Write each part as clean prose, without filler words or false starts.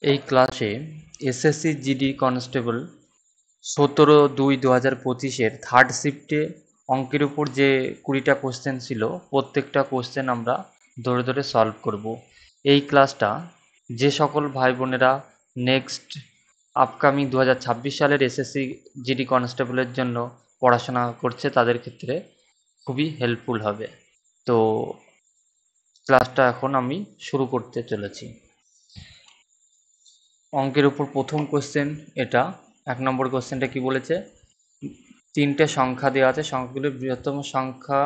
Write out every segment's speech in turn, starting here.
এই ক্লাসে SSC GD constable 17/2/2025 third শিফটে অঙ্কের উপর যে 20টা কোশ্চেন ছিল, প্রত্যেকটা কোশ্চেন আমরা ধরে ধরে সলভ করব। এই ক্লাসটা যে সকল ভাই বোনেরা নেক্সট আপকামিং 2026 সালের এসএসসি জিডি কনস্টেবলের জন্য পড়াশোনা করছে তাদের ক্ষেত্রে খুবই হেল্পফুল হবে। তো ক্লাসটা এখন আমি শুরু করতে চলেছি। অঙ্কের উপর প্রথম কোশ্চেন এটা। 1 নম্বর কোশ্চেনটা কি বলেছে, 3টে সংখ্যা দেওয়া আছে, সংখ্যাগুলির বৃহত্তম সংখ্যা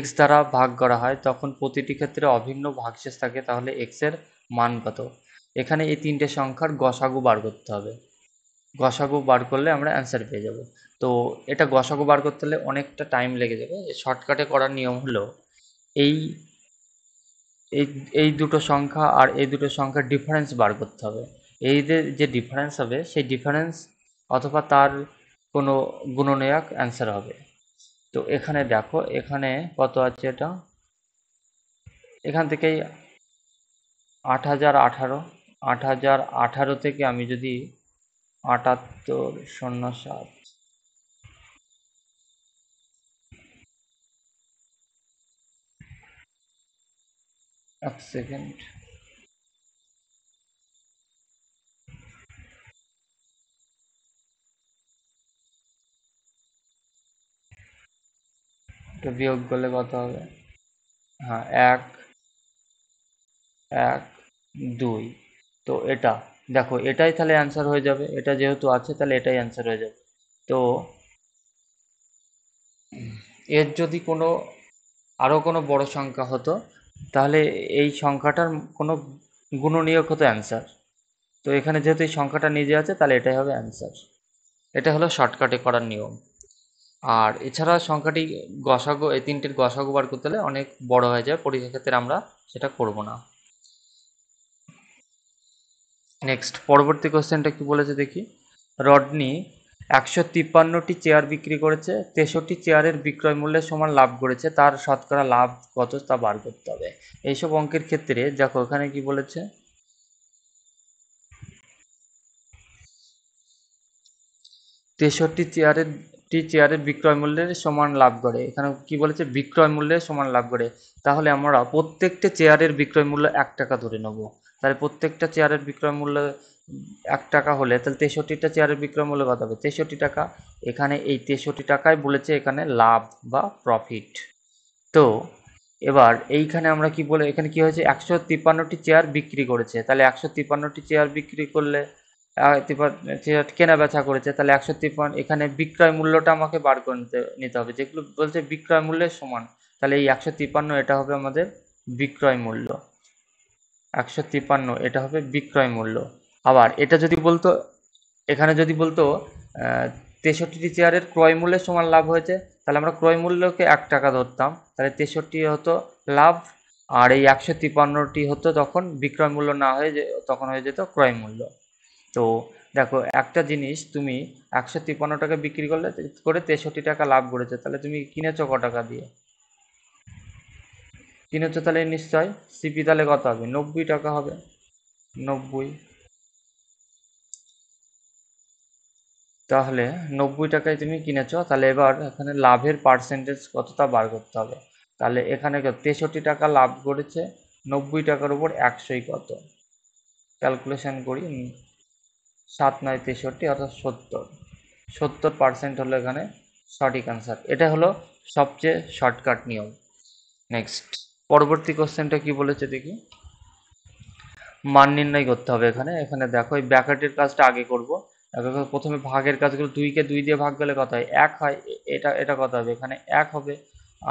x দ্বারা ভাগ করা হয় তখন প্রতিটি ক্ষেত্রে অভিন্ন ভাগশেষ থাকে, তাহলে x এর মান কত। এখানে এই 3টে সংখ্যার গসাগু বার করতে হবে। গসাগু বার করলে আমরা অ্যান্সার পেয়ে যাব। তো এটা গসাগু বার করতে হলে অনেকটা টাইম লেগে যাবে। শর্টকাটে করার নিয়ম হলো এই এই এই দুটো সংখ্যা আর এই দুটো সংখ্যার ডিফারেন্স বার করতে হবে। এই যে ডিফারেন্স হবে সেই ডিফারেন্স অথবা তার কোনো গুণনীয়ক অ্যান্সার হবে। তো এখানে দেখো এখানে কত আছে, এটা এখান থেকেই 8018 থেকে আমি যদি 7807 এক সেকেন্ড, এটা বিয়োগ করলে কত হবে, হ্যাঁ 1 1 2। তো এটা দেখো এটাই তাহলে অ্যান্সার হয়ে যাবে, এটা যেহেতু আছে তাহলে এটাই অ্যান্সার হয়ে যাবে। তো এর যদি কোনো আরও কোনো বড় সংখ্যা হতো তাহলে এই সংখ্যাটার কোনো গুণনীয়ক হতো অ্যান্সার। তো এখানে যেহেতু এই সংখ্যাটা নিজে আছে তাহলে এটাই হবে অ্যান্সার। এটা হলো শর্টকাটে করার নিয়ম। আর এছাড়া সংখ্যাটি গসাগু, এই তিনটের গসাগু বার করতে হলে অনেক বড় হয়ে যায়, পরীক্ষার ক্ষেত্রে আমরা সেটা করব না। নেক্সট পরবর্তী কোশ্চেনটা কি বলেছে দেখি, রডনি 153টি চেয়ার বিক্রি করেছে, 63 চেয়ারের বিক্রয় মূল্যের সমান লাভ করেছে, তার শতকরা লাভ কত তা বার করতে হবে। এইসব অঙ্কের ক্ষেত্রে দেখো ওখানে কি বলেছে, 63 চেয়ারের বিক্রয় মূল্যের সমান লাভ করে। এখানে কি বলেছে, বিক্রয় মূল্যের সমান লাভ করে। তাহলে আমরা প্রত্যেকটা চেয়ারের বিক্রয় মূল্য 1 টাকা ধরে নেব। তাহলে প্রত্যেকটা চেয়ারের বিক্রয় মূল্য 1 টাকা হলে তাহলে 63টা চেয়ারের বিক্রয় মূল্য কত হবে, 63 টাকা। এখানে এই 63 টাকায় বলেছে এখানে লাভ বা প্রফিট। তো এবার এইখানে আমরা কি বলে, এখানে কি হয়েছে, 153টি চেয়ার বিক্রি করেছে, তাহলে 153টি চেয়ার বিক্রি করলে চেয়ার কেনা বেচা করেছে, তাহলে 153 এখানে বিক্রয় মূল্যটা আমাকে বার করে নিতে হবে, যেগুলো বলছে বিক্রয় মূল্যের সমান। তাহলে এই 153 এটা হবে আমাদের বিক্রয় মূল্য, 153 এটা হবে বিক্রয় মূল্য। আবার এটা যদি বলতো, এখানে যদি বলতো 63টি চেয়ারের ক্রয় মূল্যের সমান লাভ হয়েছে, তাহলে আমরা ক্রয় মূল্যকে 1 টাকা ধরতাম, তাহলে 63 হতো লাভ, আর এই 153টি হতো তখন বিক্রয় মূল্য না হয়ে তখন হয়ে যেত ক্রয় মূল্য। তো দেখো একটা জিনিস তুমি 153 টাকা বিক্রি করলে করে 63 টাকা লাভ করেছে, তাহলে তুমি কিনেছো ক টাকা দিয়ে, কিনেছো তাহলে নিশ্চয় সিপি তাহলে কত হবে, 90 টাকা হবে, 90। তাহলে 90 টাকায় তুমি কিনেছো, তাহলে এবার এখানে লাভের পার্সেন্টেজ কতটা বার করতে হবে। তাহলে এখানে 63 টাকা লাভ করেছে, 90 টাকার উপর 100 কত, ক্যালকুলেশন করি, 7 9 63 অর্থাৎ 70% হলো এখানে সঠিক অ্যান্সার। এটা হলো সবচেয়ে শর্টকাট নিয়ম। নেক্সট পরবর্তী কোশ্চেনটা কি বলেছে দেখি, মান নির্ণয় করতে হবে। এখানে এখানে দেখো এই ব্র্যাকেটের কাজটা আগে করব। প্রথমে ভাগের কাজগুলো, 2কে 2 দিয়ে ভাগ করলে কত হয়, 1 হয়। এটা এটা কত হবে, এখানে 1 হবে।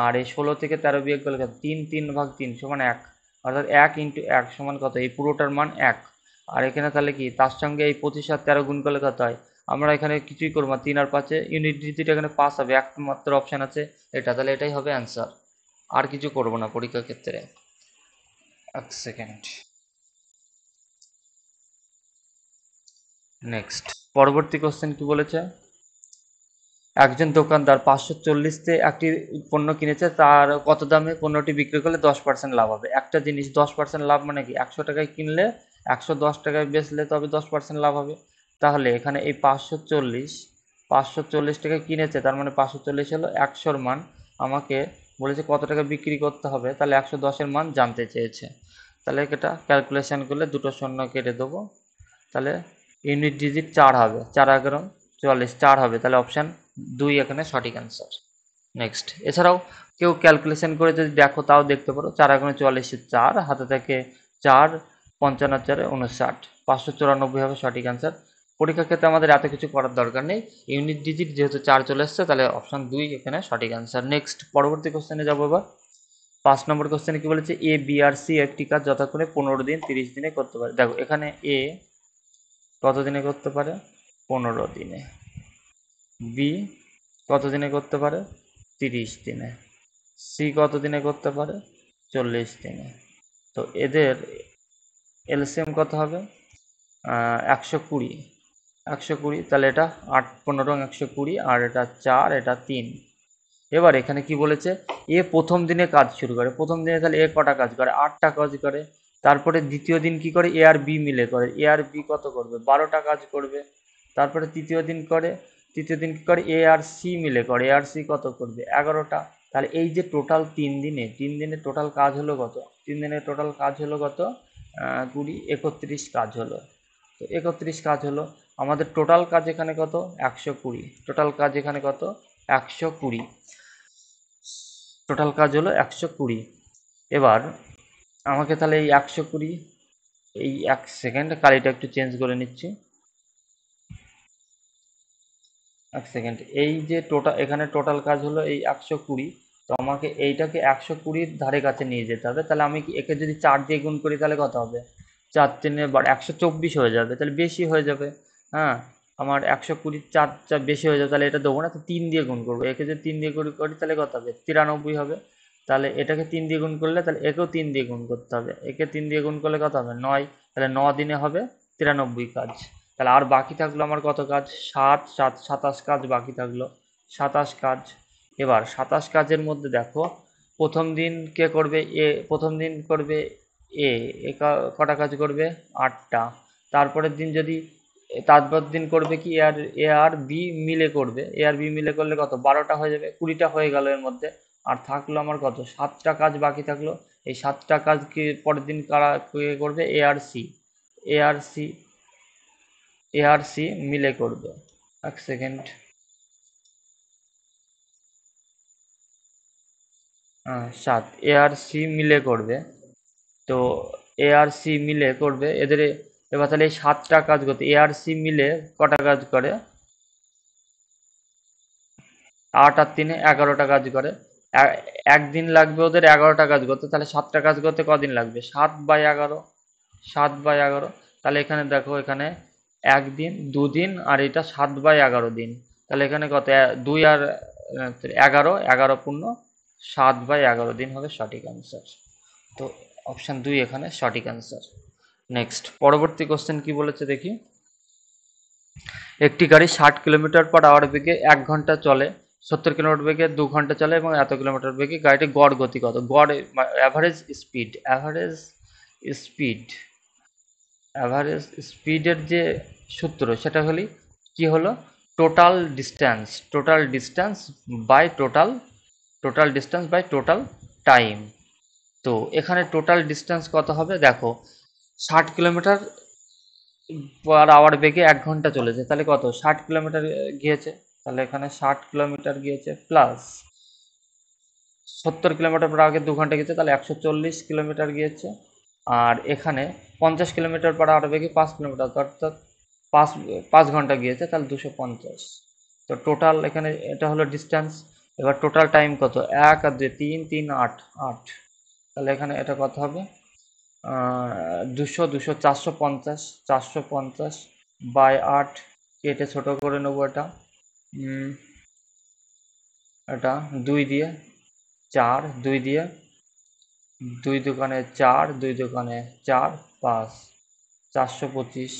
আর এই 16 থেকে 13 বিয়োগ করলে কত, 3 3 ভাগ 3 সমান 1, অর্থাৎ 1 ইন্টু 1 সমান কত, এই পুরোটার মান 1। আর এখানে তাহলে কি, তার সঙ্গে এই 25 আর 13 গুণ করলে কত হয়, আমরা এখানে কিছুই করবো না, 3 আর 5 ইউনিট ডিজিট এখানে 5 হবে, একমাত্র অপশান আছে এটা, তাহলে এটাই হবে অ্যান্সার। আর কিছু করবো না পরীক্ষার ক্ষেত্রে। এক সেকেন্ড। নেক্সট পরবর্তী কোশ্চেন কি বলেছে, একজন দোকানদার 540-তে একটি পণ্য কিনেছে, তার কত দামে পণ্যটি বিক্রি করলে 10% লাভ হবে। একটা জিনিস 10% লাভ মানে কি, 100 টাকায় কিনলে 110 টাকায় বেচলে তবে 10% লাভ হবে। তাহলে এখানে এই 540 টাকায় কিনেছে, তার মানে 540 হলো 100-র মান। আমাকে বলেছে কত টাকা বিক্রি করতে হবে, তাহলে 110-এর মান জানতে চেয়েছে। তাহলে এটা ক্যালকুলেশন করলে দুটো শূন্য কেটে দেবো, তাহলে ইউনিট ডিজিট 4 হবে, 4×11 4 হবে, তাহলে অপশান 2 এখানে সঠিক অ্যান্সার। নেক্সট, এছাড়াও কেউ ক্যালকুলেশন করে যদি দেখো তাও দেখতে পারো। 4×44 4, হাতে থেকে 4, 55 4 59, 594 হবে সঠিক অ্যান্সার। পরীক্ষার ক্ষেত্রে আমাদের এত কিছু করার দরকার নেই, ইউনিট ডিজিট যেহেতু 4 চলে এসছে, তাহলে অপশান 2 এখানে সঠিক অ্যান্সার। নেক্সট, পরবর্তী কোশ্চেনে যাবো এবার। 5 নম্বর কোশ্চেনে কি বলেছে, এ বি আর সি একটি কাজ যথাক্রমে 15 দিন 30 দিনে করতে পারে। দেখো এখানে এ কত দিনে করতে পারে, 15 দিনে। বি কত দিনে করতে পারে, 30 দিনে। সি কত দিনে করতে পারে, 40 দিনে। তো এদের এলসিএম কত হবে, 120। 120, তাহলে এটা 8 15 120, আর এটা 4, এটা 3। এবার এখানে কি বলেছে, এ প্রথম দিনে কাজ শুরু করে। প্রথম দিনে তাহলে এ কটা কাজ করে, 8টা কাজ করে। তারপরে দ্বিতীয় দিন কি করে, এ আর বি মিলে করে। এ আর বি কত করবে, 12টা কাজ করবে। তারপরে তৃতীয় দিন কি করে, এ আর সি মিলে করে। এ আর সি কত করবে, 11টা। তাহলে এই যে টোটাল 3 দিনে টোটাল কাজ হলো কত, 3 দিনে টোটাল কাজ হলো কত, 20 31 কাজ হলো। তো 31 কাজ হলো। আমাদের টোটাল কাজ এখানে কত, 120। টোটাল কাজ এখানে কত, 120। টোটাল কাজ হলো 120। এবার আমাকে তাহলে এই 120, এই 1 সেকেন্ড কালিটা একটু চেঞ্জ করে নিচ্ছি, 1 সেকেন্ড। এই যে টোটাল, এখানে টোটাল কাজ হলো এই 120। তো আমাকে এইটাকে 120-র ধারে কাছে নিয়ে যেতে হবে। তাহলে আমি কি একে যদি 4 দিয়ে গুণ করি তাহলে কত হবে, 4×3 = 124 হয়ে যাবে, তাহলে বেশি হয়ে যাবে। হ্যাঁ, আমার 120 4 4 বেশি হয়ে যাবে, তাহলে এটা দেবো না, তো 3 দিয়ে গুণ করবো। একে যদি 3 দিয়ে গুণ করি তাহলে কত হবে, 93 হবে। তাহলে এটাকে 3 দিয়ে গুণ করলে তাহলে একেও 3 দিয়ে গুণ করতে হবে। একে 3 দিয়ে গুণ করলে কত হবে, 9। তাহলে 9 দিনে হবে 93 কাজ। তাহলে আর বাকি থাকলো আমার কত কাজ, 7 7 27 কাজ বাকি থাকলো, 27 কাজ। এবার 27 কাজের মধ্যে দেখো, প্রথম দিন কে করবে, প্রথম দিন করবে এ। কটা কাজ করবে, 8টা। তারপরের দিন যদি, তারপর দিন করবে কি, এ আর বি মিলে করবে। এ আর বি মিলে করলে কত, 12টা হয়ে যাবে, 20টা হয়ে গেল এর মধ্যে। আর থাকলো আমার কত, 7টা কাজ বাকি থাকলো। এই 7টা কাজ কি পরের দিন কারা কে করবে, এ আর সি। এ আর সি এ আর সি মিলে করবে। 1 সেকেন্ড, 7 এ আর সি মিলে করবে। তো এ আর সি মিলে করবে এদের। এবার তাহলে এই 7টা কাজ করতে এ আর সি মিলে কটা কাজ করে, 8 আর 3 11টা কাজ করে। একদিন লাগবে ওদের 11টা কাজ করতে, তাহলে 7টা কাজ করতে কদিন লাগবে, 7/11। 7/11, তাহলে এখানে দেখো, এখানে 1 দিন 2 দিন আর এটা 7/11 দিন। তাহলে এখানে কত, 2 আর 11, 7/11 দিন হবে সঠিক অ্যান্সার। তো অপশান 2 এখানে সঠিক অ্যান্সার। নেক্সট, পরবর্তী কোশ্চেন কি বলেছে দেখি। একটি গাড়ি 60 কিলোমিটার/আওয়ার বেগে 1 ঘন্টা চলে, 70 কিলোমিটার বেগে 2 ঘন্টা চলে এবং এত কিলোমিটার বেগে গাড়িটির গড় গতি কত, গড় অ্যাভারেজ স্পিড। স্পিড অ্যাভারেজ স্পিডের যে সূত্র সেটা হলে কি হলো, total distance by total time. তো এখানে টোটাল ডিস্টেন্স কত হবে, দেখো 60 কিলোমিটার/আওয়ার বেগে 1 ঘন্টা চলেছে, তাহলে কত, 60 কিলোমিটার গিয়েছে। তাহলে এখানে 60 কিলোমিটার গিয়েছে প্লাস 70 কিলোমিটার/আওয়ার 2 ঘন্টা গিয়েছে, তাহলে 140 কিলোমিটার গিয়েছে। আর এখানে 50 কিলোমিটার/আওয়ার বেগে 5 কিলোমিটার, অর্থাৎ 5 ঘন্টা গিয়েছে, তাহলে 250। তো টোটাল এখানে এটা হলো ডিস্টেন্স। এবার টোটাল টাইম কত, 1 আর 2 3 3 8 8। তাহলে এখানে এটা কত হবে, 200 450, 450/8 কেটে ছোট করে নেবো এটা। এটা 2 দিয়ে, 4 2 দিয়ে, 2×4 2×4 5, 425।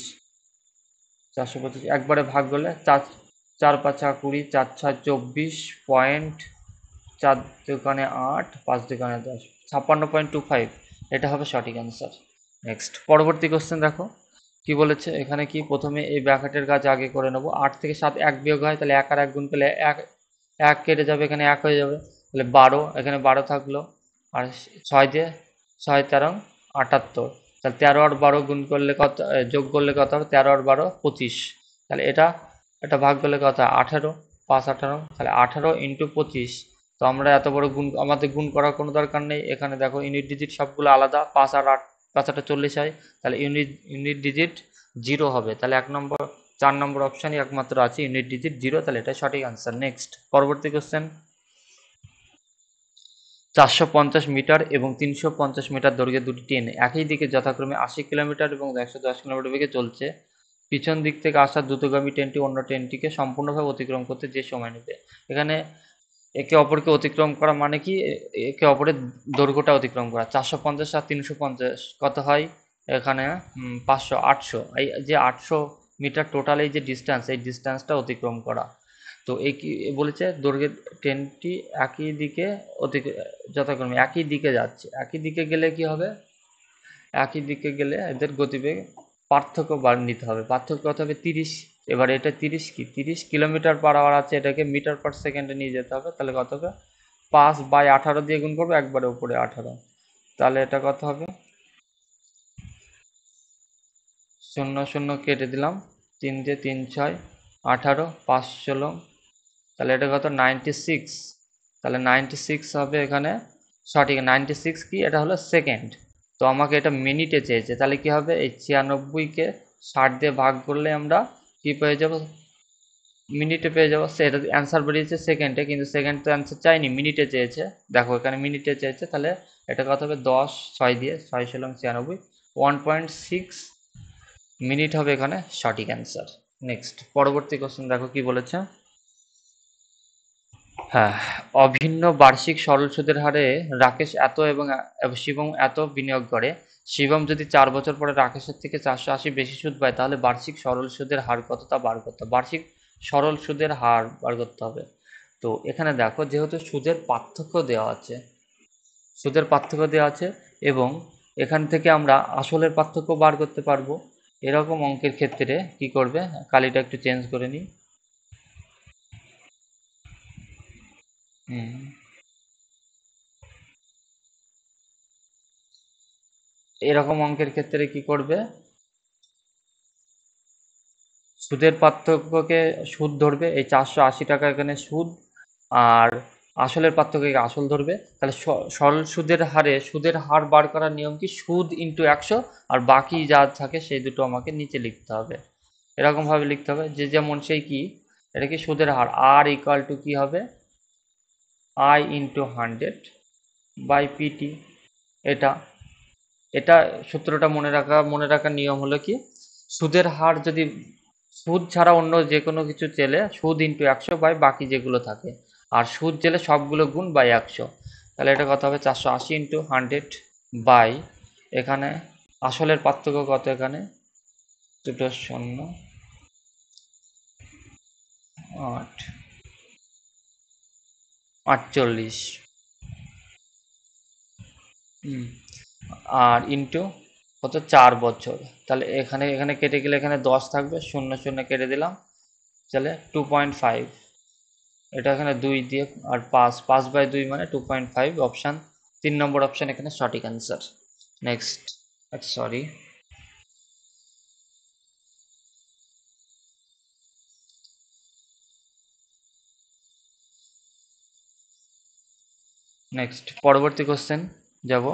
425 একবারে ভাগ করলে 4 4×5 = 20, 4×6 = 24 পয়েন্ট, 4×2 = 8, 5×2 = 10, 56.25। এটা হবে সঠিক অ্যান্সার। নেক্সট পরবর্তী কোশ্চেন দেখো কি বলেছে এখানে, কি প্রথমে এই ব্র্যাকেটের কাজ আগে করে নেবো। 8 থেকে 7 এক বিয়োগ হয়, তাহলে 1 আর 1 গুণ করলে এক, এক কেটে যাবে, এখানে 1 হয়ে যাবে, তাহলে 12, এখানে 12 থাকলো, আর 6 দিয়ে 6 13 78, তাহলে 13 আর 12 গুণ করলে কত, যোগ করলে কত হবে, 13 আর 12 25, তাহলে এটা ভাগ করলে কত হয় 18, 5 18, তাহলে 18 ইন্টু 25। তো আমরা এত বড় গুণ, আমাদের গুণ করার কোনো দরকার নেই, এখানে দেখো ইউনিট ডিজিট সবগুলো আলাদা, 5 আর 8, 5 8 40 হয়, তাহলে ইউনিট ডিজিট 0 হবে, তাহলে 4 নম্বর অপশানই একমাত্র আছে ইউনিট ডিজিট 0, তাহলে এটা সঠিক আনসার। নেক্সট পরবর্তী কোশ্চেন, 450 মিটার এবং 350 মিটার দৈর্ঘ্যের দুটি ট্রেন একই দিকে যথাক্রমে 80 কিলোমিটার এবং 110 কিলোমিটার বেগে চলছে। পিছন দিক থেকে আসা দ্রুতগামী ট্রেনটি অন্য ট্রেনটিকে সম্পূর্ণভাবে অতিক্রম করতে যে সময় নেবে। এখানে একে অপরকে অতিক্রম করা মানে কি, একে অপরের দৈর্ঘ্যটা অতিক্রম করা। 450 আর 350 কত হয় এখানে, 500 800, এই যে 800 মিটার টোটাল এই যে ডিস্টেন্স, এই ডিস্টেন্সটা অতিক্রম করা। তো এই কি বলেছে, দৈর্ঘ্যের ট্রেনটি একই দিকে যথাক্রমে একই দিকে যাচ্ছে, একই দিকে গেলে কি হবে, একই দিকে গেলে এদের গতিবেগ পার্থক্য নিতে হবে, পার্থক্য কত হবে 30। এবার এটা 30 কি 30 কিলোমিটার পার আওয়ার আছে, এটাকে মিটার পার সেকেন্ডে নিয়ে যেতে হবে, তাহলে কত হবে 5/18 দিয়ে গুণ করবো, একবারে উপরে 18, তাহলে এটা কত হবে, শূন্য শূন্য কেটে দিলাম, 3 দিয়ে 3 6 18, 5 16, তাহলে এটা কত 96, তাহলে 96 হবে এখানে সঠিক। 96 কি, এটা হলো সেকেন্ড, তো আমাকে এটা মিনিটে চেয়েছে, তাহলে কি হবে, এই 96কে 60 দিয়ে ভাগ করলে আমরা কি পেয়ে যাব, মিনিটে পেয়ে যাবো। সেটা অ্যান্সার বেরিয়েছে সেকেন্ডে, কিন্তু সেকেন্ড তো অ্যান্সার চাইনি, মিনিটে চেয়েছে, দেখো এখানে মিনিটে চেয়েছে, তাহলে এটা কত হবে 10, 6 দিয়ে 6 ষোলো 96, 1.6 মিনিট হবে এখানে সঠিক অ্যান্সার। নেক্সট পরবর্তী কোশ্চেন দেখো কি বলেছে, হ্যাঁ, অভিন্ন বার্ষিক সরল সুদের হারে রাকেশ এত এবং শিবম এত বিনিয়োগ করে। শিবম যদি 4 বছর পরে রাকেশের থেকে 480 বেশি সুদ পায়, তাহলে বার্ষিক সরল সুদের হার কত তা বার করতে হবে। বার্ষিক সরল সুদের হার বার করতে হবে। তো এখানে দেখো যেহেতু সুদের পার্থক্য দেওয়া আছে, সুদের পার্থক্য দেওয়া আছে এবং এখান থেকে আমরা আসলের পার্থক্য বার করতে পারবো। এরকম অঙ্কের ক্ষেত্রে কি করবে, কালিটা একটু চেঞ্জ করে নিই। হুম, এরকম অঙ্কের ক্ষেত্রে কি করবে, সুদের পার্থক্যকে সুদ ধরবে, এই 480 টাকা এখানে সুদ, আর আসলের পার্থক্যকে আসল ধরবে, তাহলে সরল সুদের হারে সুদের হার বার করার নিয়ম কি, সুদ ইন্টু 100, আর বাকি যা থাকে সেই দুটো আমাকে নিচে লিখতে হবে, এরকম ভাবে লিখতে হবে যে যেমন সেই কি, এটা কি সুদের হার, আর ইকুয়াল টু কি হবে, আই ইন্টু 100/পিটি। এটা এটা সূত্রটা মনে রাখার নিয়ম হলো কি, সুদের হার যদি সুদ ছাড়া অন্য যে কোনো কিছু চেলে সুদ ইন্টু 100 বাই বাকি যেগুলো থাকে, আর সুদ চেলে সবগুলো গুণ বাই 100, তাহলে এটা কত হবে 480 ইন্টু 100 বাই, এখানে আসলের পার্থক্য কত, এখানে দুটো শূন্য, 8 48, আর ইন্টু কত 4 বছর, তাহলে এখানে এখানে কেটে গেলে এখানে 10 থাকবে, শূন্য শূন্য কেটে দিলাম, তাহলে 2.5, এটা এখানে 2 দিয়ে, আর 5/2 মানে 2.5, অপশান 3 নম্বর অপশান এখানে সঠিক অ্যান্সার। নেক্সট, সরি, নেক্সট পরবর্তী কোশ্চেন যাব,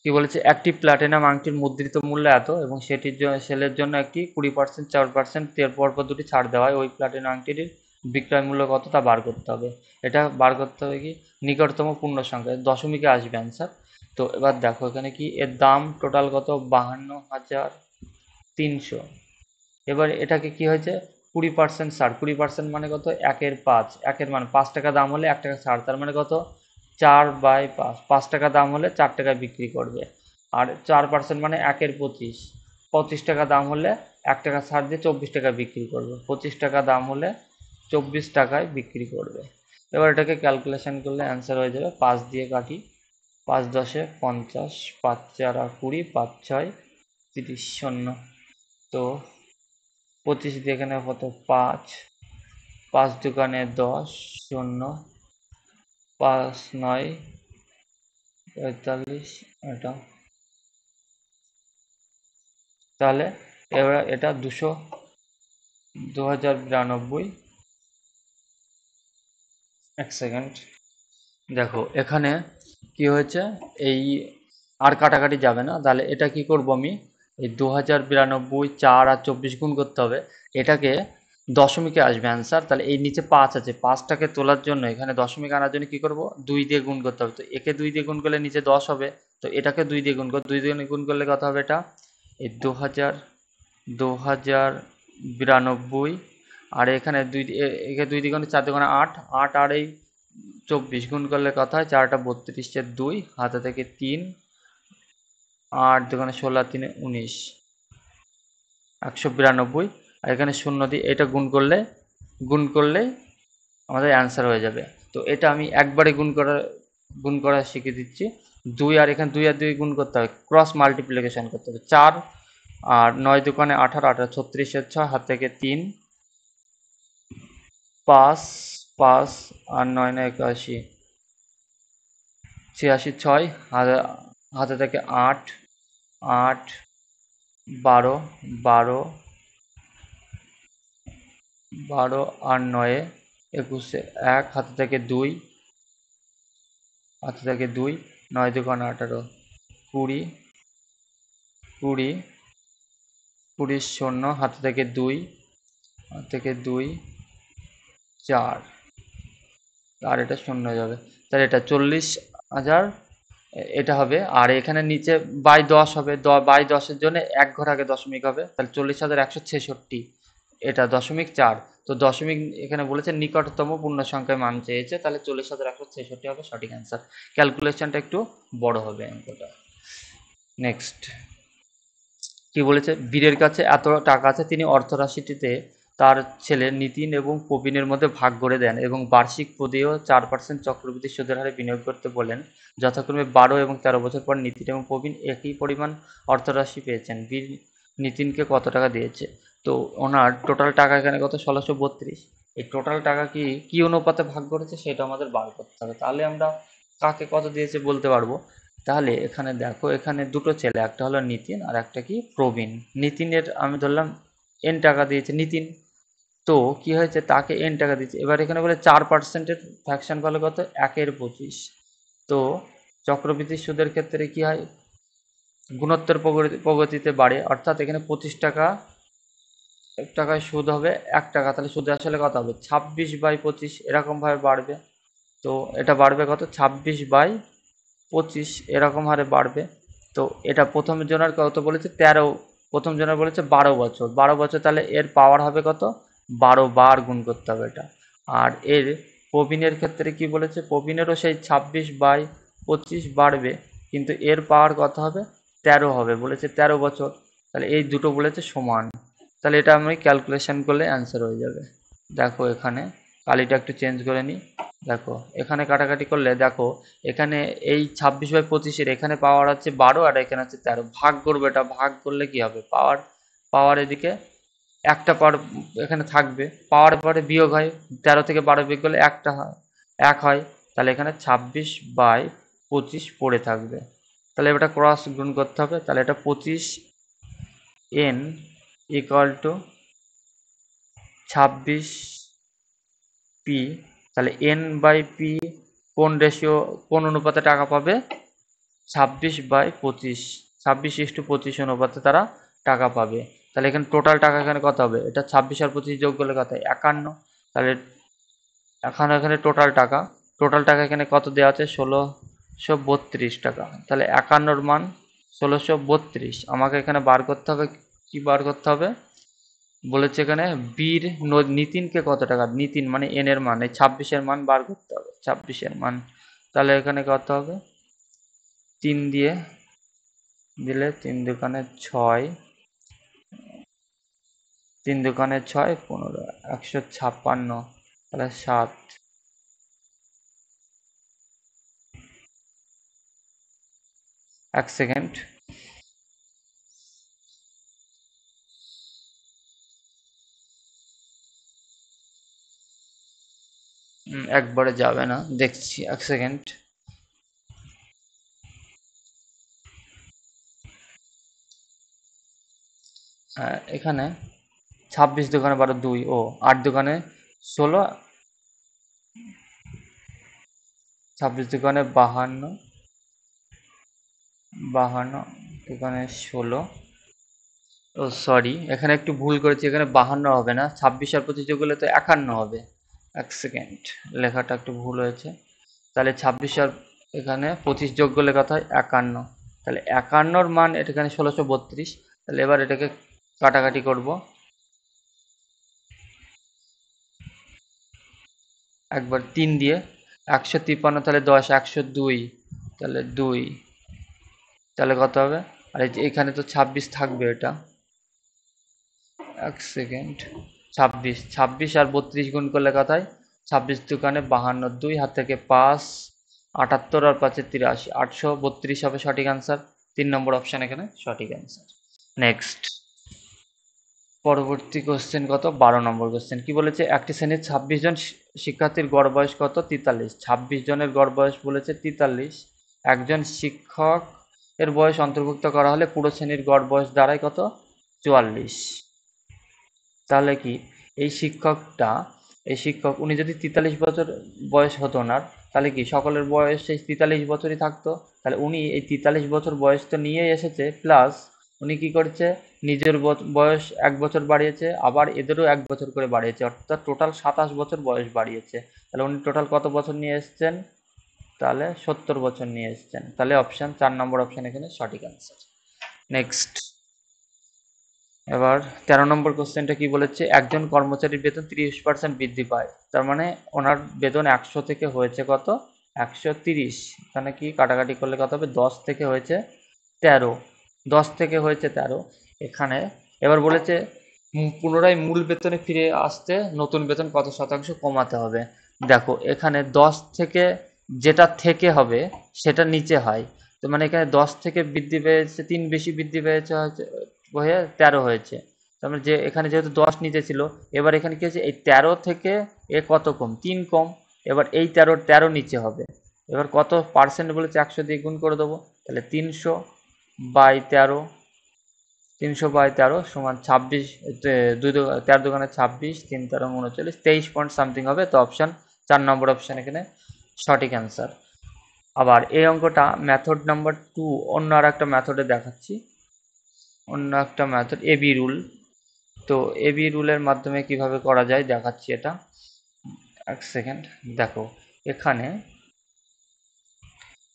কি বলেছে, একটি প্লাটিনাম আংটির মুদ্রিত মূল্য এত এবং সেটির সেলের জন্য একটি 20% 4% পরপর দুটি ছাড় দেওয়া হয়, ওই প্লাটিনাম আংটির বিক্রয় মূল্য কত তা বার করতে হবে। এটা বার করতে হবে কি, নিকটতম পূর্ণ সংখ্যা দশমিকে আসবে অ্যান্সার। তো এবার দেখো এখানে কি, এর দাম টোটাল কত 52,300, এবার এটাকে কি হয়েছে 20% ছাড়, 20% মানে কত, 1/5, একের মানে 5 টাকা দাম হলে 1 টাকা ছাড়, তার মানে কত 4/5, 5 টাকা দাম হলে 4 টাকায় বিক্রি করবে, আর 4% মানে 1/25, 25 টাকা দাম হলে 1 টাকা ছাড় দিয়ে 24 টাকা বিক্রি করবে, 25 টাকা দাম হলে 24 টাকায় বিক্রি করবে। এবার এটাকে ক্যালকুলেশন করলে অ্যান্সার হয়ে যাবে, 5 দিয়ে কাটি, 5 10 50, 5 4 20, 5 6 30 শূন্য, তো 25 দিয়ে এখানে কত 5, 5 দোকানে 10 শূন্য, 5 9 45, এটা তাহলে এবার এটা 2092। এক সেকেন্ড, দেখো এখানে কি হয়েছে, এই আর কাটাকাটি যাবে না, তাহলে এটা কি করব আমি, এই 2092 4 আর 24 গুণ করতে হবে, এটাকে দশমিকে আসবে অ্যান্সার, তাহলে এই নিচে 5 আছে, 5টাকে তোলার জন্য এখানে দশমিক আনার জন্য কি করব, 2 দিয়ে গুণ করতে হবে, তো একে 2 দিয়ে গুণ করলে নিচে 10 হবে, তো এটাকে 2 দিয়ে গুণ করো, 2 দিয়ে গুণ করলে কত হবে, এটা এই 2092, আর এখানে একে 2 দিয়ে গুণ 4 দিয়ে গুণ 8, 8 আর এই 24 গুণ করলে কথা হয়, 4টা 32, 2 হাতে থেকে 3, 8 দুগুণে 16, 3 19, 192, আর এখানে শূন্য দিয়ে এটা গুণ করলে আমাদের অ্যান্সার হয়ে যাবে। তো এটা আমি একবারে গুণ করা শিখে দিচ্ছি। 2 আর এখানে 2 আর 2 গুণ করতে হবে, ক্রস মাল্টিপ্লিকেশন করতে হবে, 4 আর 9 দুগুণে 18, 18 36 6 হাত থেকে 3, 5 5 আর 9 9 81, 86 6 হাতে থেকে 8 8 12 12 12 আর 9 21, 1 হাতে থেকে 2 9 দুগুণ 18, 20 20 20 শূন্য হাতে থেকে 2 4, আর এটা শূন্য হয়ে যাবে, তাহলে এটা 40,000 এটা হবে, আর এখানে নিচে বাই 10 হবে, বাই 10-এর জন্য এক ঘর আগে দশমিক হবে, তাহলে 40,166, এটা 0.4, তো দশমিক এখানে বলেছে নিকটতম পূর্ণ সংখ্যায় মান চেয়েছে, তাহলে 40,166 হবে সঠিক অ্যান্সার। ক্যালকুলেশনটা একটু বড় হবে অঙ্কটা। নেক্সট কি বলেছে, বীরের কাছে এত টাকা আছে, তিনি অর্থরাশিটিতে তার ছেলে নিতিন এবং প্রবীণের মধ্যে ভাগ করে দেন এবং বার্ষিক প্রদেয় 4% চক্রবৃদ্ধি সুদের হারে বিনিয়োগ করতে বলেন, যথাক্রমে 12 এবং 13 বছর পর নিতিন এবং প্রবীণ একই পরিমাণ অর্থরাশি পেয়েছেন। বীর নিতিনকে কত টাকা দিয়েছে, তো ওনার টোটাল টাকা এখানে কত 1632, এই টোটাল টাকা কি অনুপাতে ভাগ করেছে সেটা আমাদের বার করতে হবে, তাহলে আমরা কাকে কত দিয়েছে বলতে পারবো। তাহলে এখানে দেখো, এখানে দুটো ছেলে, একটা হলো নিতিন আর একটা কি প্রবীণ। নিতিনের আমি ধরলাম n টাকা দিয়েছে নিতিন, তো কি হয়েছে, তাকে n টাকা দিয়েছে, এবার এখানে বলে 4%-এর ফ্র্যাকশন ভ্যালু কত 1/25, তো চক্রবৃদ্ধি সুদের ক্ষেত্রে কি হয়, গুণোত্তর প্রগতিতে বাড়ে, অর্থাৎ এখানে 25 টাকা, 1 টাকায় সুদ হবে 1 টাকা, তাহলে সুদে আসলে কত হবে 26/25, এরকম ভাবে বাড়বে, তো এটা বাড়বে কত 26/25, এরকম হারে বাড়বে। তো এটা প্রথম জনের কত বলেছে 13, প্রথম জনের বলেছে 12 বছর, 12 বছর, তাহলে এর পাওয়ার হবে কত 12 বার গুণ করতে হবে এটা। আর এর প্রবীণের ক্ষেত্রে কি বলেছে, প্রবীণেরও সেই 26/25 বাড়বে, কিন্তু এর পাওয়ার কত হবে 13 হবে, বলেছে 13 বছর, তাহলে এই দুটো বলেছে সমান, তাহলে এটা আমি ক্যালকুলেশন করলে অ্যান্সার হয়ে যাবে। দেখো এখানে কালিটা একটু চেঞ্জ করে নিই, দেখো এখানে কাটাকাটি করলে দেখো, এখানে এই 26/25-এর এখানে পাওয়ার আছে 12 আর এখানে আছে 13, ভাগ করবে, এটা ভাগ করলে কি হবে, পাওয়ার এদিকে একটা পাওয়ার এখানে থাকবে, পাওয়ারের পরে বিয়োগ হয়, 13 থেকে 12 বিয়োগ করলে একটা হয়, 1 হয়, তাহলে এখানে 26/25 পড়ে থাকবে, তাহলে এটা ক্রস গুণ করতে হবে, তাহলে এটা 25n ইকুয়াল টু 26p, তাহলে n/p কোন রেশিও, কোন অনুপাতে টাকা পাবে, 26/25, 26:25 অনুপাতে তারা টাকা পাবে, তাহলে এখানে টোটাল টাকা এখানে কত হবে, এটা 26 আর 25 যোগ করলে কত হয় 51, তাহলে এখানে টোটাল টাকা এখানে কত দেওয়া আছে 1632 টাকা, তাহলে 51-র মান 1632, আমাকে এখানে বার করতে হবে, কি বার করতে হবে বলেছে, এখানে বীর নিতিনকে কত টাকা, নিতিন মানে এন এর মান, এই 26-এর মান বার করতে হবে, 26-এর মান, তাহলে এখানে কত হবে 3 দিয়ে দিলে 3 দুগুণে 6, 3 দুগুণে 6 15, 156, তাহলে 7, এক সেকেন্ড, একবারে যাবে না, দেখছি এক সেকেন্ড। এখানে 26 দোকানে 12 2, ও 8 দোকানে 16, 26 দোকানে 52, 52 দোকানে 16, ও সরি এখানে একটু ভুল করেছি, এখানে 52 হবে না, 26 আর 25 যোগ করলে তো 51 হবে। এক সেকেন্ড, লেখাটা একটু ভুল হয়েছে। তাহলে 26 আর এখানে 25 যোগ করলে কথা হয় 51, তাহলে 51-র মান এখানে 1632। তাহলে এবার এটাকে কাটাকাটি করব, একবার 3 দিয়ে 153, তাহলে 10, 102, তাহলে 2, তাহলে কত হবে? আর এই যে এখানে তো 26 থাকবে, এটা এক সেকেন্ড, 26, 26 আর 32 গুণ করলে কথায় 26 দোকানে 52, 2 হাত থেকে 5, 78 আর 5 83, 832 হবে সঠিক আনসার। 3 নম্বর অপশন এখানে সঠিক আনসার। নেক্সট, পরবর্তী কোশ্চেন কত, 12 নম্বর কোশ্চেন কি বলেছে, একটি শ্রেণীর 26 জন শিক্ষার্থীর গড় বয়স কত, 43। 26 জনের গড় বয়স বলেছে 43, একজন শিক্ষক এর বয়স অন্তর্ভুক্ত করা হলে পুরো শ্রেণীর গড় বয়স দাঁড়ায় কত, 44। তাহলে কি এই শিক্ষকটা, এই শিক্ষক উনি যদি 43 বছর বয়স হতো ওনার, তাহলে কি সকলের বয়স সেই 43 বছরই থাকতো। তাহলে উনি এই 43 বছর বয়স তো নিয়ে এসেছে, প্লাস উনি কি করেছে, নিজের বয়স 1 বছর বাড়িয়েছে, আবার এদেরও 1 বছর করে বাড়িয়েছে, অর্থাৎ টোটাল 27 বছর বয়স বাড়িয়েছে। তাহলে উনি টোটাল কত বছর নিয়ে এসেছেন, তাহলে 70 বছর নিয়ে এসেছেন। তাহলে অপশন 4 নম্বর অপশন এখানে সঠিক আনসার। নেক্সট, এবার 13 নম্বর কোশ্চেনটা কি বলেছে, একজন কর্মচারীর বেতন 30% বৃদ্ধি পায়, তার মানে ওনার বেতন 100 থেকে হয়েছে কত, 130। এখানে কি কাটাকাটি করলে কত হবে, 10 থেকে হয়েছে 13, 10 থেকে হয়েছে 13। এখানে এবার বলেছে পুনরায় মূল বেতনে ফিরে আসতে নতুন বেতন কত শতাংশ কমাতে হবে। দেখো এখানে 10 থেকে যেটা থেকে হবে সেটা নিচে হয়, তো মানে এখানে 10 থেকে বৃদ্ধি পেয়েছে, 3 বেশি বৃদ্ধি পেয়েছে হয়ে 13 হয়েছে। তার মানে যে এখানে যেহেতু 10 নিচে ছিল, এবার এখানে কি হচ্ছে, এই 13 থেকে এ কত কম, 3 কম। এবার এই 13 নিচে হবে, এবার কত পার্সেন্ট বলেছে, 100 দিয়ে গুণ করে দেবো, তাহলে 300/13, 300/13 সমান 26, 13 দোকানে 26, 3 13 39, 23 পয়েন্ট সামথিং হবে। তো অপশান 4 নম্বর অপশান এখানে সঠিক অ্যান্সার। আবার এই অঙ্কটা মেথড নাম্বার 2 অন্য আর একটা মেথডে দেখাচ্ছি, অন্য একটা মেথড এবি রুল। তো এবি রুলের মাধ্যমে কিভাবে করা যায় দেখাচ্ছি এটা, এক সেকেন্ড। দেখো এখানে,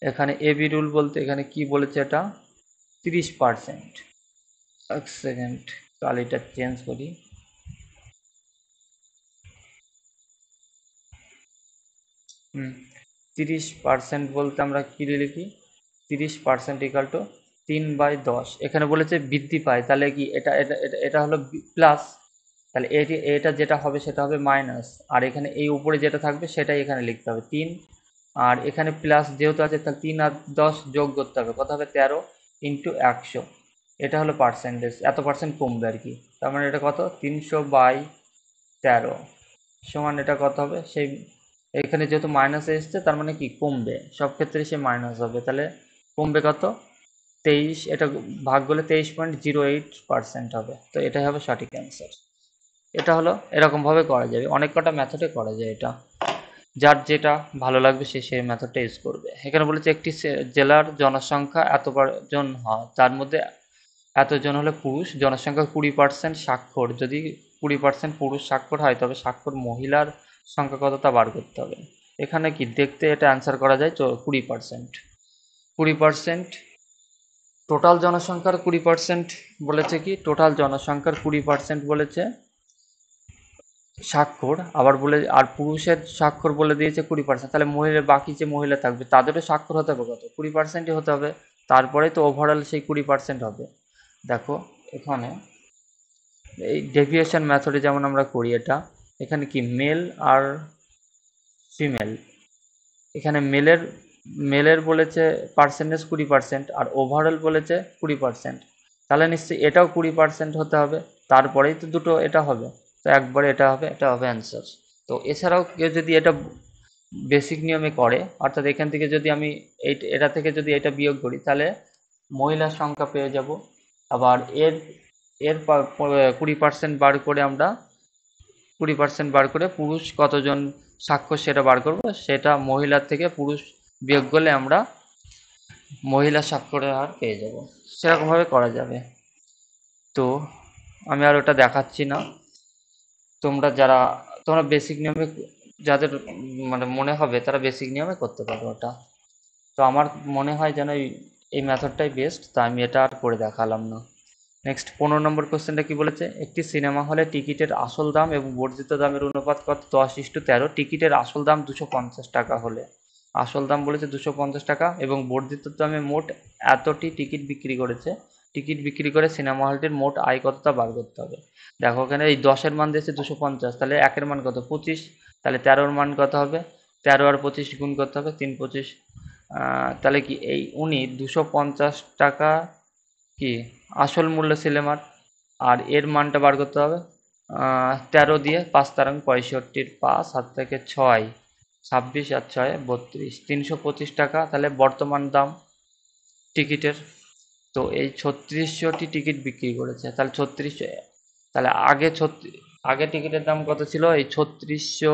এখানে এবি রুল বলতে এখানে কি বলেছে, এটা 30%। এক সেকেন্ড, কালিটা চেঞ্জ করি। 30% বলতে আমরা কি লিখি, 30% ইকাল টু 3/10। এখানে বলেছে বৃদ্ধি পায়, তাহলে কি এটা এটা এটা এটা হলো প্লাস, তাহলে এটা যেটা হবে সেটা হবে মাইনাস, আর এখানে এই উপরে যেটা থাকবে সেটাই এখানে লিখতে হবে 3, আর এখানে প্লাস যেহেতু আছে তাহলে 3 আর 10 যোগ করতে হবে, কত হবে 13 ইন্টু 100। এটা হলো পার্সেন্টেজ, এত পার্সেন্ট কমবে আর কি। তার মানে এটা কত, 300/13 সমান এটা কত হবে, সেই এখানে যেহেতু মাইনাস এসছে তার মানে কি কমবে, সব ক্ষেত্রে সে মাইনাস হবে, তাহলে কমবে কত, 23। এটা ভাগ করলে 23.08% হবে। তো এটাই হবে সঠিক অ্যান্সার। এটা হলো এরকমভাবে করা যাবে, অনেক কটা মেথডে করা যায় এটা, যার যেটা ভালো লাগবে সে সেই মেথডটা ইউজ করবে। এখানে বলেছে একটি জেলার জনসংখ্যা জন হয়, তার মধ্যে এতজন হলে পুরুষ, জনসংখ্যার 20% স্বাক্ষর, যদি 20% পুরুষ স্বাক্ষর হয় তবে স্বাক্ষর মহিলার সংখ্যা কত তা বার করতে হবে। এখানে কি দেখতে এটা অ্যান্সার করা যায়, 20%, 20% টোটাল জনসংখ্যার 20% বলেছে, কি টোটাল জনসংখ্যার 20% বলেছে স্বাক্ষর, আবার বলে আর পুরুষের স্বাক্ষর বলে দিয়েছে 20%, তাহলে মহিলা বাকি যে মহিলা থাকবে তাদেরও স্বাক্ষর হতে হবে কত, 20%ই হতে হবে, তারপরে তো ওভারঅল সেই 20% হবে। দেখো এখানে এই ডেভিয়েশন মেথডে যেমন আমরা করি এটা, এখানে কি মেল আর ফিমেল, এখানে মেলের বলেছে পার্সেন্টেজ 20% আর ওভারঅল বলেছে 20%, তাহলে নিশ্চয়ই এটাও 20% হতে হবে, তারপরেই তো দুটো এটা হবে, তো একবারে এটা হবে, এটা হবে অ্যান্সার। তো তো এছাড়াও কেউ যদি এটা বেসিক নিয়মে করে, অর্থাৎ এখান থেকে যদি আমি এটা থেকে যদি এটা বিয়োগ করি, তাহলে মহিলার সংখ্যা পেয়ে যাব। আবার এর এর 20% বার করে আমরা 20% বার করে পুরুষ কতজন সাক্ষ্য সেটা বার করব, সেটা মহিলার থেকে পুরুষ বিয়োগ করলে আমরা মহিলা সাক্ষরের হার পেয়ে যাব। সেরকমভাবে করা যাবে। তো আমি আর ওটা দেখাচ্ছি না। তোমরা বেসিক নিয়মে যাদের মানে মনে হবে তারা বেসিক নিয়মে করতে পারো ওটা। তো আমার মনে হয় যেন এই মেথডটাই বেস্ট, তা আমি এটা আর করে দেখালাম না। নেক্সট 15 নম্বর কোশ্চেনটা কি বলেছে, একটি সিনেমা হলে টিকিটের আসল দাম এবং বর্ধিত দামের অনুপাত কত? 10:13। টিকিটের আসল দাম 250 টাকা হলে, আসল দাম বলেছে 250 টাকা এবং বর্ধিত দামে মোট এতটি টিকিট বিক্রি করেছে, টিকিট বিক্রি করে সিনেমা হলটির মোট আয় কত তা বার করতে হবে। দেখো এখানে এই 10-এর মান দিয়েছে 250, তাহলে 1-এর মান কত? 25। তাহলে 13-এর মান কত হবে? 13 আর 25 গুণ করতে হবে, 3 25। তাহলে কি এই উনি 250 টাকা কি আসল মূল্য সিনেমার, আর এর মানটা বার করতে হবে 13 দিয়ে 5 তারাং 65, 5 হাত থেকে 6, 26 আর 6 32, 325 টাকা তাহলে বর্তমান দাম টিকিটের। তো এই 3600টি টিকিট বিক্রি করেছে, তাহলে 3600, তাহলে আগে টিকিটের দাম কত ছিল? এই 3600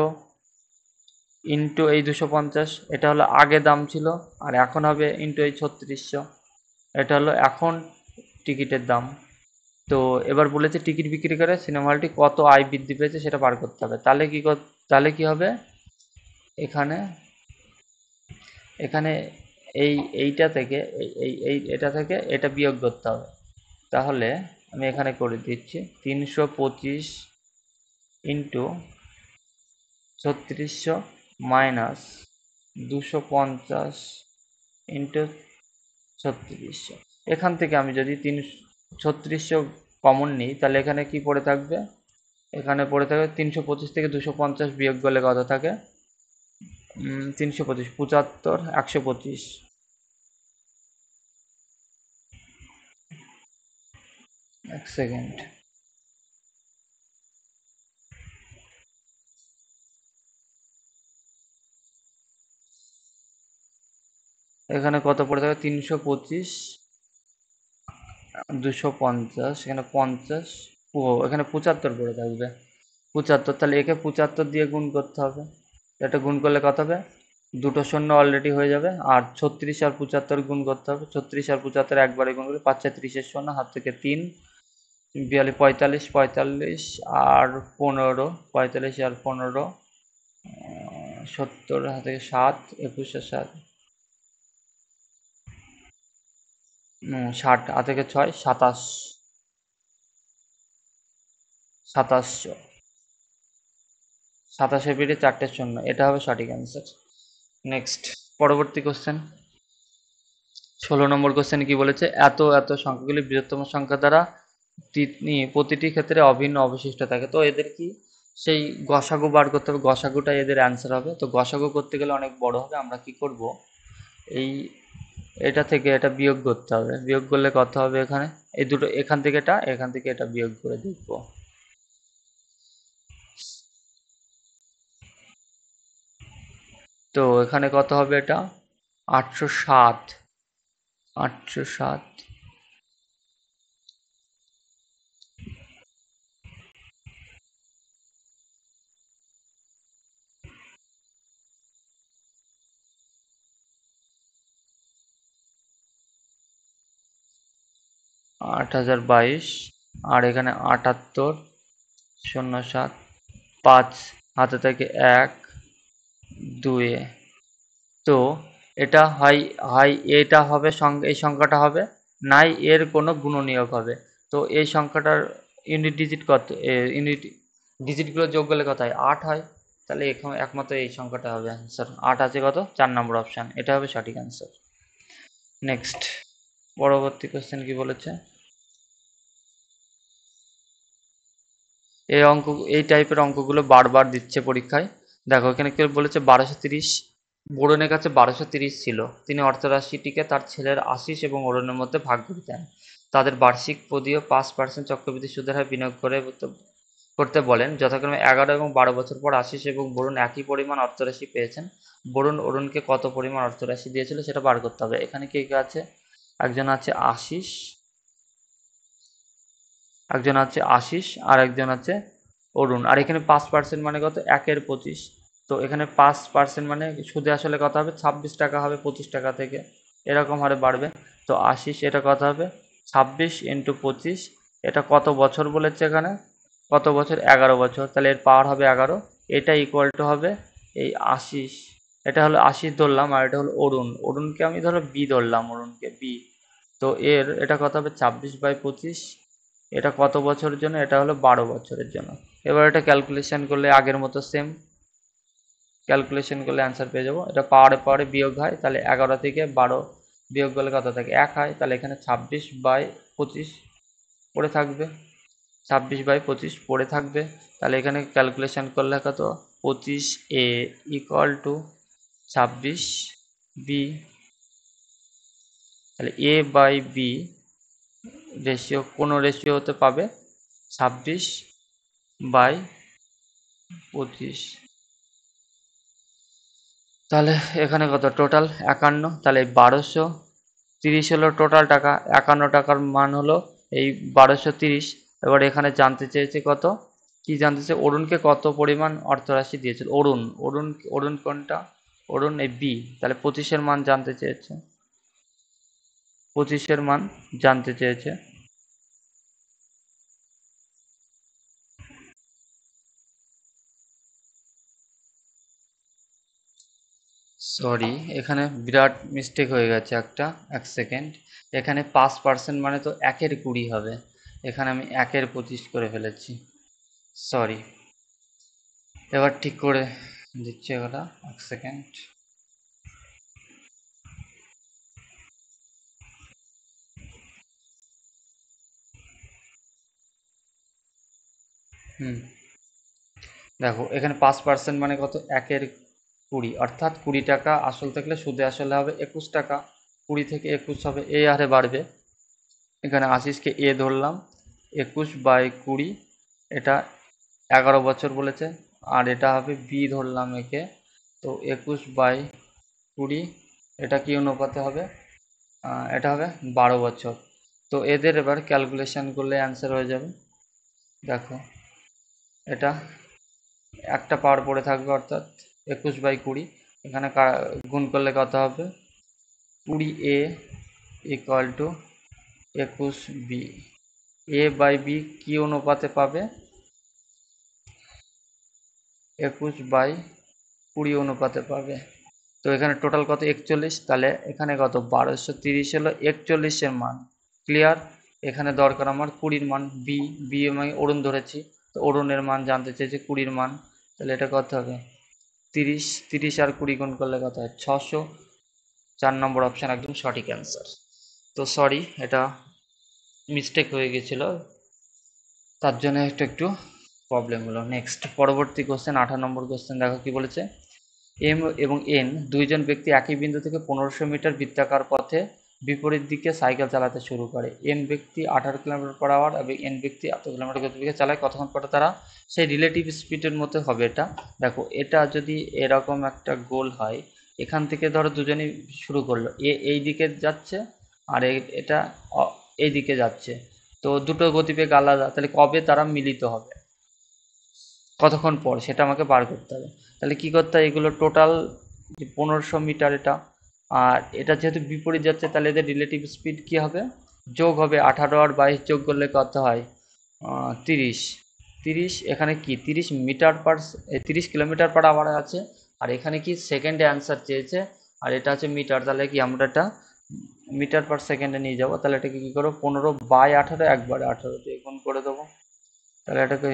ইন্টু এই 250, এটা হলো আগে দাম ছিল, আর এখন হবে ইন্টু এই 3600, এটা হলো এখন টিকিটের দাম। তো এবার বলেছে টিকিট বিক্রি করে সিনেমা হলটি কত আয় বৃদ্ধি পেয়েছে সেটা বার করতে হবে। তাহলে কি হবে, এখানে এখানে এইটা থেকে এটা থেকে এটা বিয়োগ করতে হবে। তাহলে আমি এখানে করে দিচ্ছি 325 ইন্টু 3600 মাইনাস 250 ইন্টু 3600। এখান থেকে আমি যদি 3600 কমন নিই, তাহলে এখানে কি পড়ে থাকবে? এখানে পড়ে থাকবে 325 থেকে 250 বিয়োগ করলে কত থাকে? 325, 75, 125। এক সেকেন্ড, এখানে কত পড়ে থাকবে? 325, 250, এখানে 50, এখানে 75 পড়ে থাকবে। 75, তাহলে একে 75 দিয়ে গুণ করতে হবে। এটা গুণ করলে কত হবে? দুটো শূন্য অলরেডি হয়ে যাবে, আর 36 আর 75 গুণ করতে হবে। 36 আর 75 একবারে গুণ করলে 5 30 শূন্য, হাত থেকে 3, 45, 45 আর 15, 45 আর 15, 70, হাত থেকে 7, 21 আর 7, 60, হাত থেকে 6, 27, 2700, 27 পিঠে 4টে শূন্য, এটা হবে সঠিক অ্যান্সার। নেক্সট পরবর্তী কোশ্চেন 16 নম্বর কোশ্চেন কি বলেছে, এত এত সংখ্যাগুলি বৃহত্তম সংখ্যা দ্বারা প্রতিটি ক্ষেত্রে অভিন্ন অবশিষ্ট থাকে। তো এদের কি সেই গসাগু বার করতে হবে, গসাগুটাই এদের অ্যান্সার হবে। তো গসাগু করতে গেলে অনেক বড় হবে, আমরা কি করব, এই এটা থেকে এটা বিয়োগ করতে হবে। বিয়োগ করলে কত হবে? এখানে এই দুটো, এখান থেকে এটা বিয়োগ করে দেখব। তো এখানে কত হবে? এটা 807, 807, 8022, আর এখানে 78, 07, 5, হাতে থেকে 1, 2, তো এটা হয় হয় এটা হবে এই সংখ্যাটা হবে, নাই এর কোনো গুণনীয়ক হবে। তো এই সংখ্যাটার ইউনিট ডিজিট কত? ইউনিট ডিজিটগুলো যোগ করলে কত হয়? 8 হয়। তাহলে একমাত্র এই সংখ্যাটা হবে অ্যান্সার। 8 আছে কত? 4 নম্বর অপশান, এটা হবে সঠিক অ্যান্সার। নেক্সট পরবর্তী কোশ্চেন কি বলেছে, এই টাইপের অঙ্কগুলো বারবার দিচ্ছে পরীক্ষায়। দেখো এখানে কেউ বলেছে 1230, বোরনের কাছে 1230 ছিল, তিনি অর্থরাশিটিকে তার ছেলের আশিস এবং অরুণের মধ্যে ভাগ করে দেন। তাদের বার্ষিক পদীয় 5% চক্রবৃদ্ধি সুদের হারে বিনিয়োগ করতে বলেন, যথাক্রমে 11 এবং 12 বছর পর আশিস এবং বরুণ একই পরিমাণ অর্থরাশি পেয়েছেন। বরুণ অরুণকে কত পরিমাণ অর্থরাশি দিয়েছিল সেটা বার করতে হবে। এখানে কে কে আছে? একজন আছে আশিস, একজন আছে আশিস, আর একজন আছে অরুণ। আর এখানে 5% মানে কত? 1/25। তো এখানে 5% মানে সুদে আসলে কত হবে? 26 টাকা হবে 25 টাকা থেকে, এরকম হারে বাড়বে। তো আশিস এটা কত হবে? 26 ইন্টু 25। এটা কত বছর বলেছে এখানে? কত বছর? 11 বছর। তাহলে এর পাওয়ার হবে 11। এটা ইকুয়াল টু হবে এই আশিস, এটা হলো আশিস ধরলাম, আর এটা হলো অরুণ। অরুণকে আমি ধরো বি ধরলাম, অরুণকে বি। তো এটা কত হবে? 26/25। এটা কত বছরের জন্য? এটা হলো 12 বছরের জন্য। এবার এটা ক্যালকুলেশন করলে আগের মতো সেম ক্যালকুলেশন করলে অ্যান্সার পেয়ে যাবো। এটা পাওয়ারে পাওয়ারে বিয়োগ হয়, তাহলে 11 থেকে 12 বিয়োগ করলে কত থাকে? 1 হয়। তাহলে এখানে 26/25 পড়ে থাকবে, 26/25 পড়ে থাকবে। তাহলে এখানে ক্যালকুলেশন করলে কত? 25A equal to 26B। তাহলে A/B রেশিও কোনো রেশিও হতে পাবে 26/25। তাহলে এখানে কত? টোটাল 51। তাহলে 1230 হলো টোটাল টাকা, 51 টাকার মান হলো এই 1230। এবার এখানে জানতে চেয়েছে কত? কি জানতে চেয়েছে? অরুণকে কত পরিমাণ অর্থরাশি দিয়েছিল? অরুণ, অরুণ কোনটা? অরুণ এই বি। তাহলে 25-এর মান জানতে চেয়েছে, 25-এর মান জানতে চেয়েছে। সরি, এখানে বিরাট মিস্টেক হয়ে গেছে একটা, 1 সেকেন্ড। এখানে 5% মানে তো 1/20 হবে, এখানে আমি 1/25 করে ফেলেছি, সরি। এবার ঠিক করে দিচ্ছি এগুলা, 1 সেকেন্ড। হুম, দেখো এখানে 5% মানে কত? 1/20, অর্থাৎ 20 টাকা আসল থাকলে সুদে আসলে হবে 21 টাকা। 20 থেকে 21 হবে, এই হারে বাড়বে। এখানে আশিসকে এ ধরলাম, 21/20, এটা 11 বছর বলেছে। আর এটা হবে বি ধরলাম একে, তো 21/20, এটা কি অনুপাতে হবে? এটা হবে 12 বছর। তো এদের এবার ক্যালকুলেশন করলে অ্যান্সার হয়ে যাবে। দেখো এটা একটা পাওয়ার পড়ে থাকবে, অর্থাৎ 21/20। এখানে গুণ করলে কত হবে? 20A equal to 21B। A/B কি অনুপাতে পাবে? 21/20 অনুপাতে পাবে। তো এখানে টোটাল কত? 41। তাহলে এখানে কত? 1230 হলো 41-এর মান। ক্লিয়ার? এখানে দরকার আমার 20-র মান। বি, বি আমি অরুণ ধরেছি, তো অরুণের মান জানতে চেয়েছে, 20-র মান। তাহলে এটা কত হবে? 30, 30 আর 20 গুণ করলে কত হয়? 600। 4 নম্বর অপশান একদম সঠিক অ্যান্সার। তো সরি, এটা মিস্টেক হয়ে গেছিলো, তার জন্য একটু প্রবলেম হলো। নেক্সট পরবর্তী কোশ্চেন, 18 নম্বর কোশ্চেন দেখো কি বলেছে। এম এবং এন দুইজন ব্যক্তি একই বিন্দু থেকে 1500 মিটার বৃত্তাকার পথে বিপরীত দিকে সাইকেল চালাতে শুরু করে। এম ব্যক্তি 18 কিলোমিটার/আওয়ার এবং এন ব্যক্তি এত কিলোমিটার গতিবেগে চালায়, কতক্ষণ পরে তারা সেই রিলেটিভ স্পিডের মধ্যে হবে এটা। দেখো এটা যদি এরকম একটা গোল হয়, এখান থেকে ধরো দুজনেই শুরু করলো, এই দিকে যাচ্ছে, আর এটা এই দিকে যাচ্ছে। তো দুটো গতিবেগ আলাদা, তাহলে কবে তারা মিলিত হবে, কতক্ষণ পর, সেটা আমাকে বার করতে হবে। তাহলে কি করতে হয়? এগুলো টোটাল 1500 মিটার এটা, আর এটা যেহেতু বিপরীত যাচ্ছে, তাহলে এদের রিলেটিভ স্পিড কি হবে? যোগ হবে। 18 আর 22 যোগ করলে কত হয়? 30। 30 এখানে কি 30 কিলোমিটার/আওয়ার আছে, আর এখানে কি সেকেন্ডে অ্যান্সার চেয়েছে, আর এটা আছে মিটার। তাহলে কি আমরা এটা মিটার/সেকেন্ডে নিয়ে যাব। তাহলে এটাকে কি করবো? 15/18 একবারে 18 দিয়ে গুণ করে দেবো। তাহলে এটাকে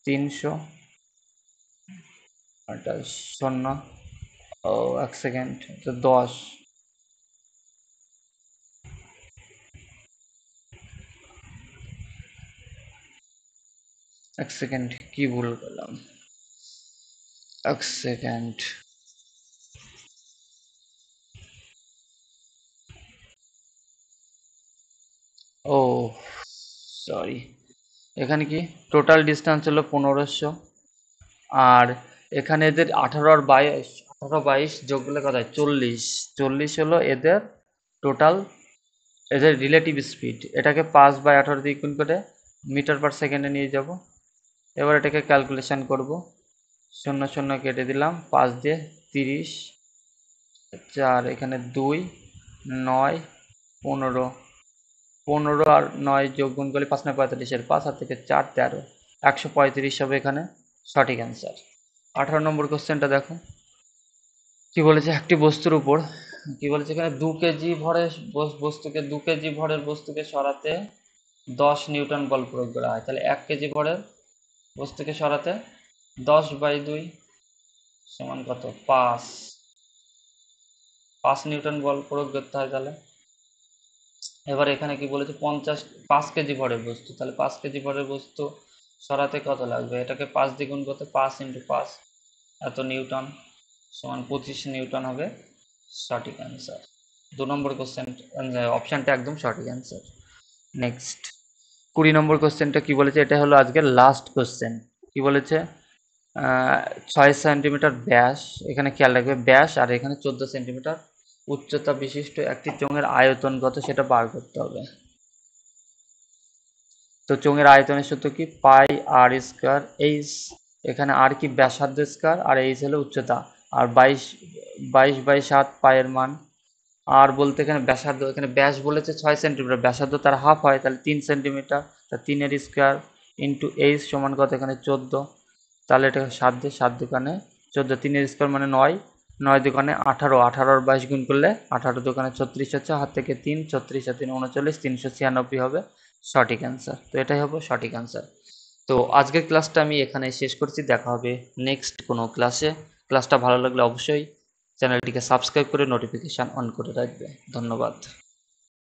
300, এটা 0, ও 1 সেকেন্ড, তো 10। 1 সেকেন্ড, কি ভুল করলাম? 1 সেকেন্ড। ও সরি, এখানে কি টোটাল ডিস্টেন্স হলো 1500, আর এখানে এদের 18 আর 22 যোগ করলে কত হয় 40, 40 হলো এদের টোটাল, এদের রিলেটিভ স্পিড। এটাকে 5/18 দিয়ে গুণ করে মিটার পার সেকেন্ডে নিয়ে যাব। এবার এটাকে ক্যালকুলেশন করব, 0 0 কেটে দিলাম, 5 দিয়ে 30, 4 এখানে 2, 9, 15, 15 আর 9 যোগ গুণ করলে 5 9 45 এর 5 আর থেকে 4 13, 135 হবে এখানে সঠিক অ্যান্সার। 18 নম্বর কোশ্চেনটা দেখো কি বলেছে, একটি বস্তুর উপর কি বলেছে এখানে 2 কেজি ভরের বস্তুকে 2 কেজি ভরের বস্তুকে সরাতে 10 নিউটন বল প্রয়োগ করা হয়। তাহলে 1 কেজি ভরের বস্তুকে সরাতে 10/2 সমান কত 5 নিউটন বল প্রয়োগ করতে হয়। তাহলে এবার এখানে কি বলেছে 5 কেজি ভরের বস্তু, তাহলে 5 কেজি ভরের বস্তু সরাতে কত লাগবে, এটাকে 5 দিয়ে গুণ করতে 5 × 5 এত নিউটন সমান 25 নিউটন হবে সঠিক অ্যান্সার। 2 নম্বর কোশ্চেন অপশানটা একদম সঠিক অ্যান্সার। নেক্সট 20 নম্বর কোশ্চেনটা কি বলেছে, এটা হলো আজকের লাস্ট কোশ্চেন। কি বলেছে 6 সেন্টিমিটার ব্যাস, এখানে খেয়াল রাখবে ব্যাস, আর এখানে 14 সেন্টিমিটার উচ্চতা বিশিষ্ট একটি চোঙের আয়তন কত সেটা বার করতে হবে। তো চোঙের আয়তনের সূত্র কি পাই আর স্কয়ার এইচ, এখানে আর কি ব্যাসার্ধ স্কয়ার আর এইচ হলো উচ্চতা, আর 22/7 পায়ের মান। আর বলতে এখানে ব্যাসার্ধ, এখানে ব্যাস বলেছে 6 সেন্টিমিটার, ব্যাসার্ধ তার হাফ হয় তাহলে 3 সেন্টিমিটার, তা 3 এর স্কয়ার ইন্টু এইচ সমান কত এখানে 14, তাহলে এটা 7 দিয়ে 7 দোকানে 14, 3 এর স্কয়ার মানে 9, 9 দোকানে 18, 18 আর 22 গুণ করলে 18 দোকানে 36 হচ্ছে, হাত থেকে 3, 36 আর 3 39, 396 হবে সঠিক অ্যান্সার। তো এটাই হবে সঠিক অ্যান্সার। তো আজকের ক্লাসটা আমি এখানে শেষ করছি, দেখা হবে নেক্সট কোনো ক্লাসে। ক্লাসটা ভালো লাগলে অবশ্যই চ্যানেলটিকে সাবস্ক্রাইব করে নোটিফিকেশান অন করে রাখবে। ধন্যবাদ।